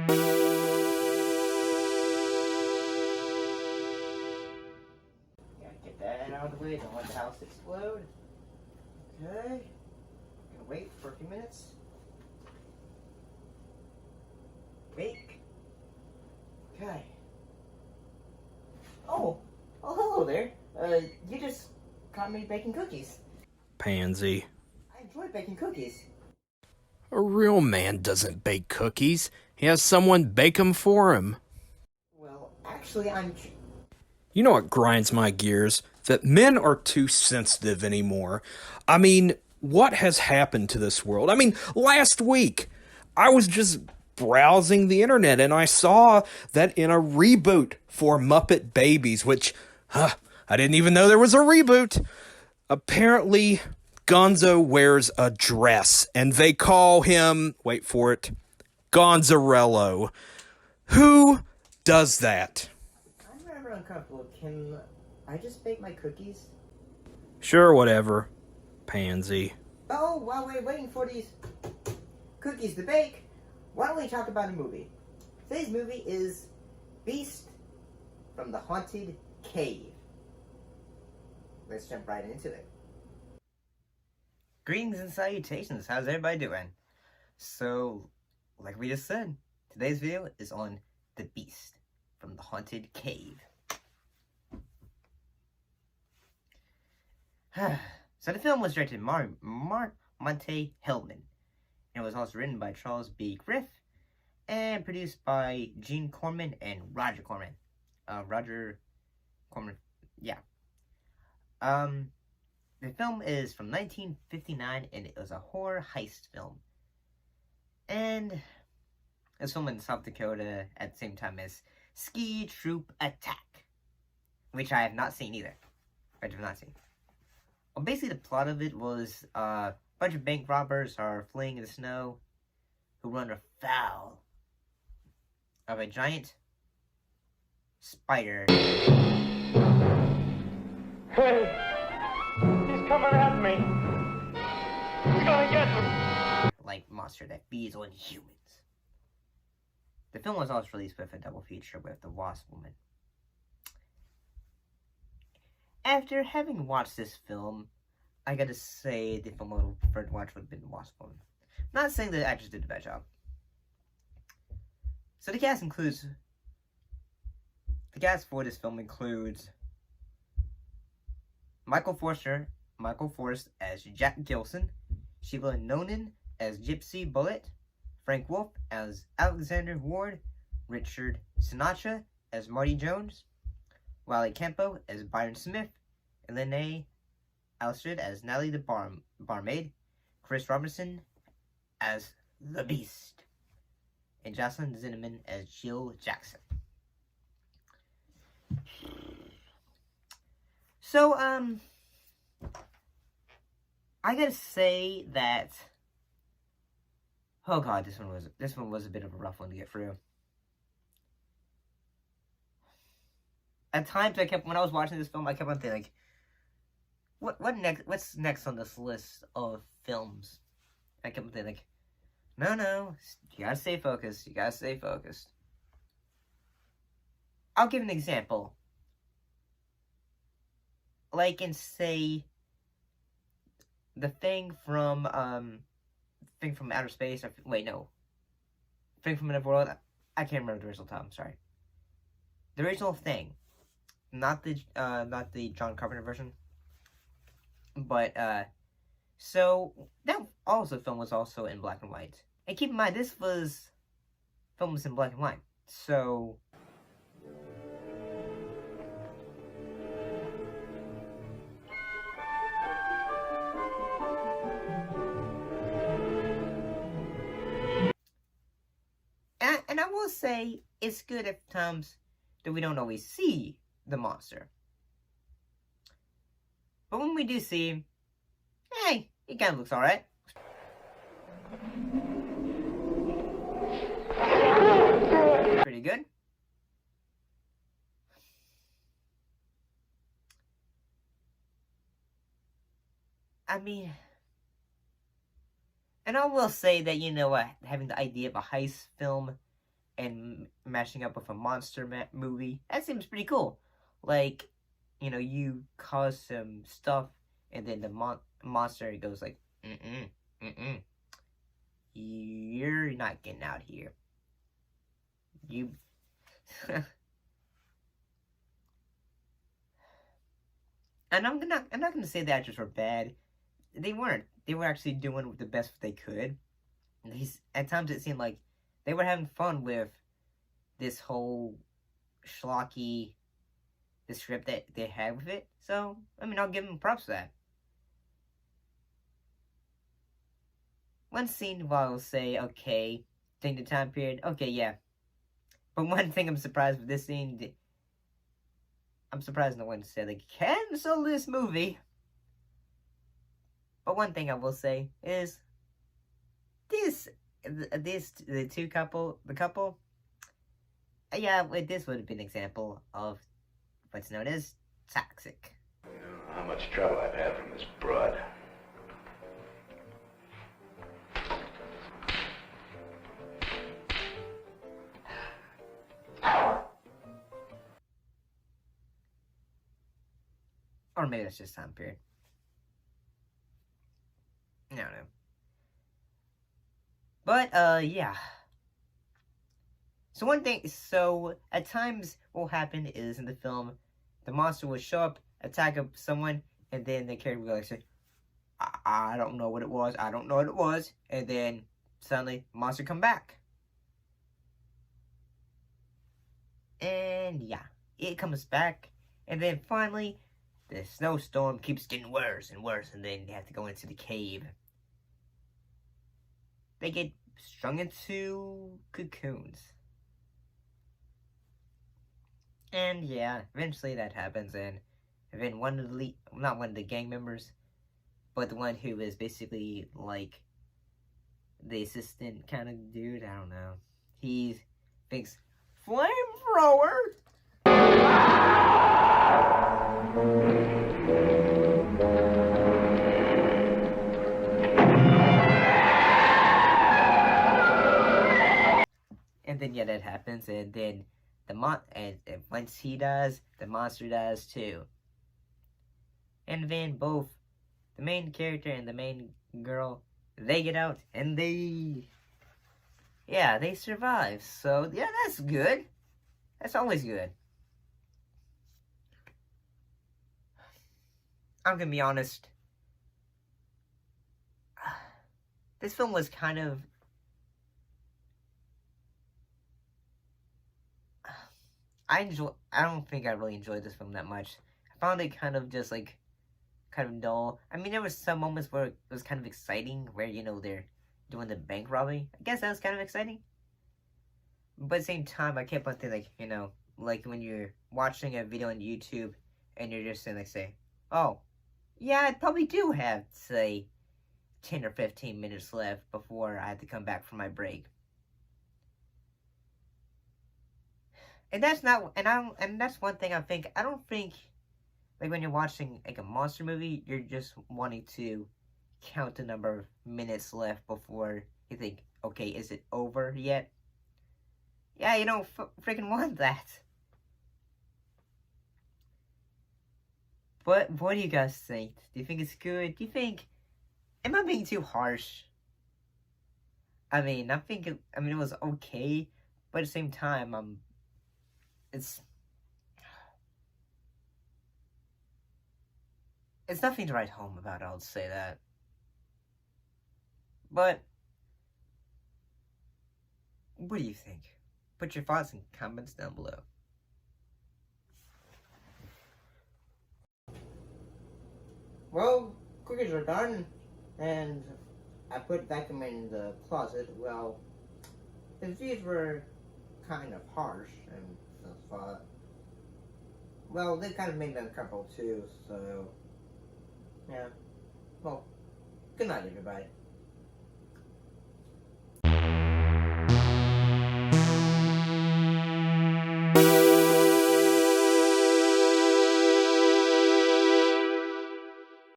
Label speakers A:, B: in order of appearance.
A: Gotta get that out of the way, don't let the house explode. Okay. Gonna wait for a few minutes. Bake. Okay. Oh, hello there. You just caught me baking cookies.
B: Pansy.
A: I enjoy baking cookies.
B: A real man doesn't bake cookies. He has someone bake them for him.
A: Well, actually,
B: You know what grinds my gears? That men are too sensitive anymore. I mean, what has happened to this world? I mean, last week, I was just browsing the internet and I saw that in a reboot for Muppet Babies, which, I didn't even know there was a reboot. Apparently, Gonzo wears a dress and they call him, wait for it, Gonzarello. Who does that?
A: I'm rather uncomfortable. Can I just bake my cookies?
B: Sure, whatever, Pansy.
A: Oh, while we're waiting for these cookies to bake, why don't we talk about a movie? Today's movie is Beast from the Haunted Cave. Let's jump right into it. Greetings and salutations. How's everybody doing? So, like we just said, today's video is on The Beast from the Haunted Cave. So the film was directed by Monte Hellman. It was also written by Charles B. Griff and produced by Gene Corman and Roger Corman. Roger Corman, yeah. The film is from 1959 and it was a horror heist film. And it was filmed in South Dakota at the same time as Ski Troop Attack, which I have not seen either. I have not seen. Well, basically the plot of it was a bunch of bank robbers are fleeing in the snow who run afoul of a giant spider.
C: Hey, he's coming at me. He's gonna get me.
A: Like monster that feeds on humans. The film was also released with a double feature with The Wasp Woman. After having watched this film, I gotta say the film I would prefer to watch would have been The Wasp Woman. Not saying that the actors did a bad job. So the cast for this film includes Michael Forrest as Jack Gilson, Sheila Nonan as Gypsy Bullet, Frank Wolf as Alexander Ward, Richard Sinatra as Marty Jones, Wally Campo as Byron Smith, Elena Alstred as Natalie the Barmaid, Chris Robertson as the Beast, and Jocelyn Zinnemann as Jill Jackson. So, I gotta say that, oh god, this one was a bit of a rough one to get through. At times, when I was watching this film, I kept on thinking, what's next on this list of films? I kept on thinking, no, you gotta stay focused, I'll give an example. Like in, say, the Thing from Outer Space, or, wait, no. Thing from Another World, I can't remember the original title, I'm sorry. The original Thing. Not the John Carpenter version. But, so, that film was also in black and white. And keep in mind, this film was in black and white. So, and I will say, it's good at times that we don't always see the monster. But when we do see him, hey, he kind of looks alright. Pretty good. I mean, and I will say that, you know what, having the idea of a heist film and mashing up with a monster movie. That seems pretty cool. Like, you cause some stuff, and then the monster goes like, mm-mm, mm-mm. You're not getting out here. You... And I'm not gonna say the actors were bad. They weren't. They were actually doing the best they could. At times it seemed like they were having fun with this whole schlocky the script that they had with it. So, I mean, I'll give them props for that. One scene, while I'll say, okay, during the time period, okay, yeah. But one thing I'm surprised with this scene, I'm surprised no one said, like, cancel this movie. But one thing I will say is, the couple, yeah, this would have been an example of what's known as toxic.
D: You know how much trouble I've had from this broad.
A: Or maybe that's just time period. I don't know. But, yeah. So at times what will happen is in the film, the monster will show up, attack someone, and then the character will say, I don't know what it was, and then suddenly, the monster come back. And yeah, it comes back, and then finally, the snowstorm keeps getting worse and worse, and then they have to go into the cave. They get strung into cocoons. And yeah, eventually that happens, and then one of the not one of the gang members, but the one who is basically like the assistant kind of dude, I don't know. He thinks, flamethrower? And then yeah, that happens, and then and once he dies, the monster dies too. And then both the main character and the main girl, they get out, and they survive. So yeah, that's good. That's always good. I'm gonna be honest. This film was kind of... I don't think I really enjoyed this film that much. I found it kind of just like, kind of dull. I mean, there was some moments where it was kind of exciting, where, they're doing the bank robbery. I guess that was kind of exciting. But at the same time, I kept on thinking, like, like when you're watching a video on YouTube, and you're just saying, like, say, oh, yeah, I probably do have, say, 10 or 15 minutes left before I have to come back from my break. And that's not, and that's one thing I don't think, like, when you're watching, like, a monster movie, you're just wanting to count the number of minutes left before you think, okay, is it over yet? Yeah, you don't freaking want that. But what do you guys think? Do you think it's good? Do you think, am I being too harsh? I mean, it was okay, but at the same time, it's nothing to write home about, I'll say that. But what do you think? Put your thoughts and comments down below. Well, cookies are done, and I put them in the closet. Well, these were kind of harsh, and I thought, well, they kind of made me uncomfortable too, so, yeah. Well, good night, everybody.